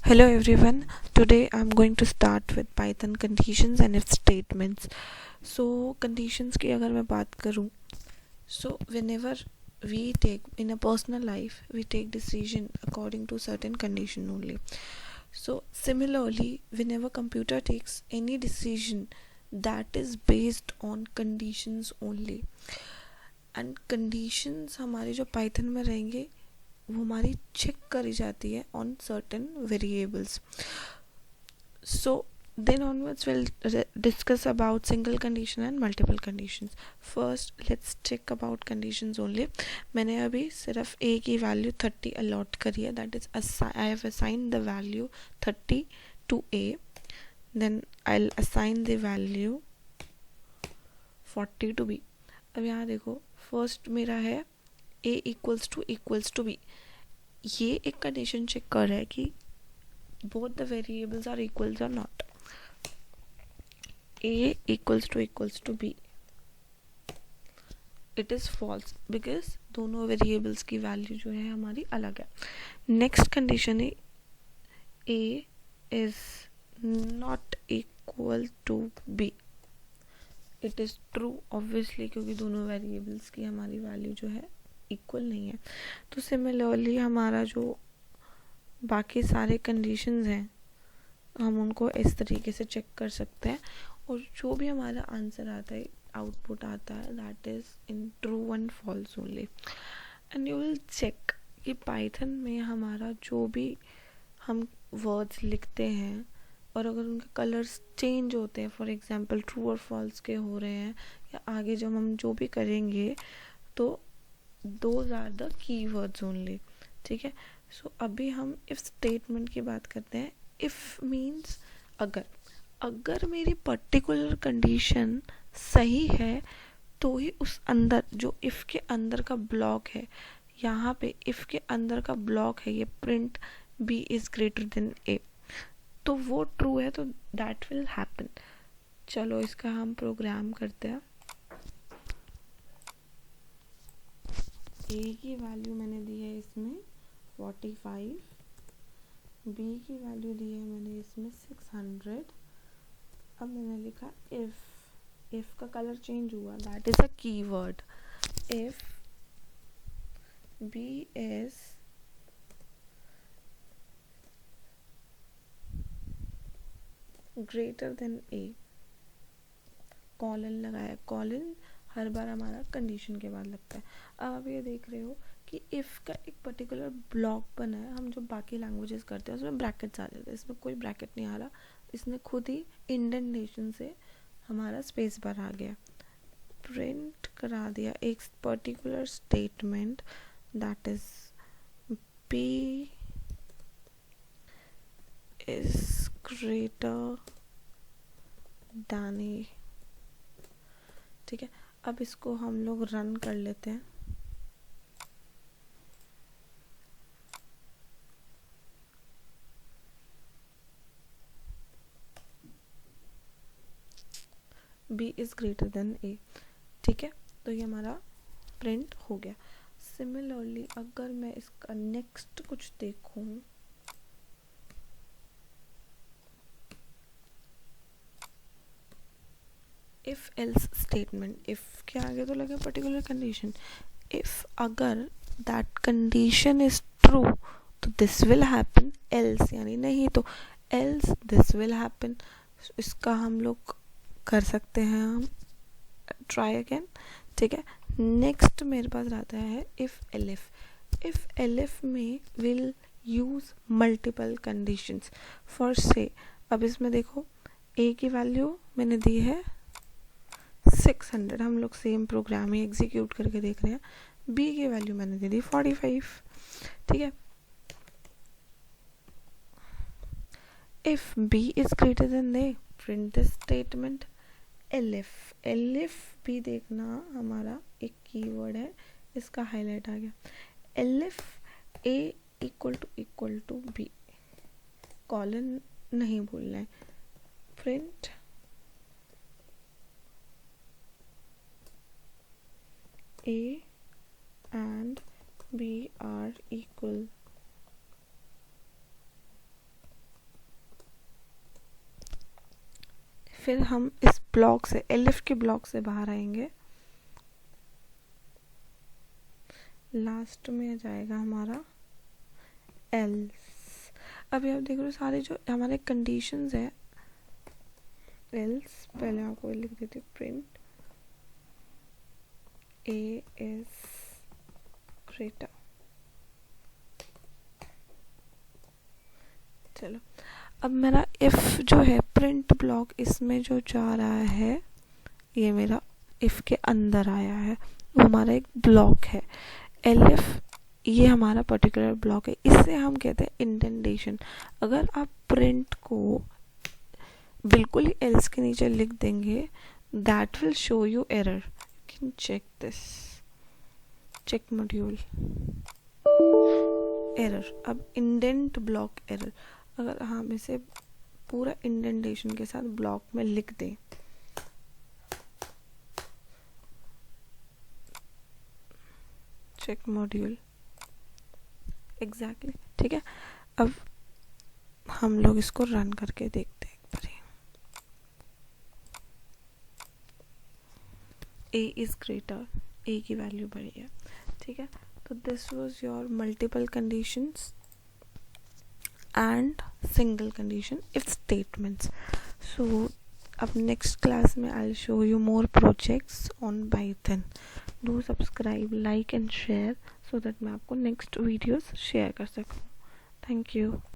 Hello everyone. Today I'm going to start with Python conditions and if statements. So conditions की अगर मैं बात करूँ, so whenever we take in a personal life we take decision according to certain condition only. So similarly whenever computer takes any decision that is based on conditions only. And conditions हमारे जो Python में रहेंगे वो हमारी check करी जाती है on certain variables. So then onwards we'll discuss about single condition and multiple conditions. First let's check about conditions only. मैंने अभी सिर्फ a की वैल्यू 30 अलॉट करी है, that is I have assigned the value 30 to a, then I'll assign the value 40 to b. अब यहाँ देखो first मेरा है a equals to b. ये एक कंडीशन चेक कर रहा है कि both the variables are equals or not. a equals to b, it is false because दोनों वेरिएबल्स की वैल्यू जो है हमारी अलग है. नेक्स्ट कंडीशन है a is not equal to b. It is true obviously क्योंकि दोनों वेरिएबल्स की हमारी वैल्यू जो है इक्वल नहीं है. तो सिमिलरली हमारा जो बाकी सारे कंडीशंस हैं हम उनको इस तरीके से चेक कर सकते हैं और जो भी हमारा आंसर आता है, आउटपुट आता है, that is in true and false only. And you will check कि पाइथन में हमारा जो भी हम वर्ड्स लिखते हैं और अगर उनके कलर्स चेंज होते हैं, फॉर एग्जांपल ट्रू और फॉल्स के हो रहे हैं या आगे जब हम जो भी करेंगे तो those are the keywords only. ठीक है. सो अभी हम इफ स्टेटमेंट की बात करते हैं. इफ मीन्स अगर मेरी पर्टिकुलर कंडीशन सही है तो ही उस अंदर जो इफ के अंदर का ब्लॉक है, यहाँ पे इफ के अंदर का ब्लॉक है ये print b is greater than a, तो वो ट्रू है तो दैट विल हैपन. चलो इसका हम प्रोग्राम करते हैं. a की वैल्यू मैंने दी है इसमें 45, b की वैल्यू दी है मैंने इसमें 600. अब मैंने लिखा इफ का कलर चेंज हुआ, that is a keyword. If b is greater than a, colon लगाया. कॉलन हर बार हमारा कंडीशन के बाद लगता है. अब आप ये देख रहे हो कि इफ़ का एक पर्टिकुलर ब्लॉक बना है. हम जो बाकी लैंग्वेजेस करते हैं उसमें ब्रैकेट्स आ जाते हैं, इसमें कोई ब्रैकेट नहीं आ रहा. इसने खुद ही इंडेंटेशन से हमारा स्पेस बार आ गया, प्रिंट करा दिया एक particular statement that is p is greater than a. ठीक है. अब इसको हम लोग रन कर लेते हैं. b is greater than a. ठीक है. तो ये हमारा प्रिंट हो गया. सिमिलरली अगर मैं इसका नेक्स्ट कुछ देखूं, इफ एल्स स्टेटमेंट. इफ के आगे तो लगे पर्टिकुलर कंडीशन. इफ अगर दैट कंडीशन इज ट्रू तो दिस विल हैपन, एल्स यानी नहीं तो एल्स दिस विल हैपन. इसका हम लोग कर सकते हैं हम ट्राई अगेन. ठीक है. नेक्स्ट मेरे पास रहता है इफ एलिफ. इफ एलिफ में will use multiple conditions. For से अब इसमें देखो a की वैल्यू मैंने दी है 600. हम लोग सेम प्रोग्राम ही एग्जीक्यूट करके देख रहे हैं. b की वैल्यू मैंने दे दी 45. ठीक है. If b is greater than a, print this statement. Elif भी देखना हमारा एक कीवर्ड है, इसका हाईलाइट आ गया. Elif a equal to b, colon नहीं भूलना है. Print a and b are equal. फिर हम इस ब्लॉक से, एलिफ के ब्लॉक से बाहर आएंगे, लास्ट में आ जाएगा हमारा एल्स। अभी आप देख रहे हो सारे जो हमारे कंडीशंस है, एल्स पहले आपको लिख देती हूँ, प्रिंट ए इज ग्रेटर। चलो अब मेरा इफ जो है प्रिंट ब्लॉक, इसमें जो जा रहा है ये मेरा इफ के अंदर आया है, वो हमारा एक ब्लॉक है। एलिफ ये हमारा पर्टिकुलर ब्लॉक है, इससे हम कहते हैं इंडेंटेशन। अगर आप प्रिंट को बिल्कुल ही एल्स के नीचे लिख देंगे, that will show you error. You can check this, check module error. अब इंडेंट ब्लॉक एरर, अगर हम इसे पूरा इंडेंटेशन के साथ ब्लॉक में लिख दें, चेक मॉड्यूल एग्जैक्टली, ठीक है। अब हम लोग इसको रन करके देखते हैं एक बार। ए इज ग्रेटर, ए की वैल्यू बढ़ी है, ठीक है। तो this was your multiple conditions and single condition if statements. So up next class में I'll show you more projects on Python. Do subscribe, like and share so that मैं आपको next videos share कर सकूँ. Thank you.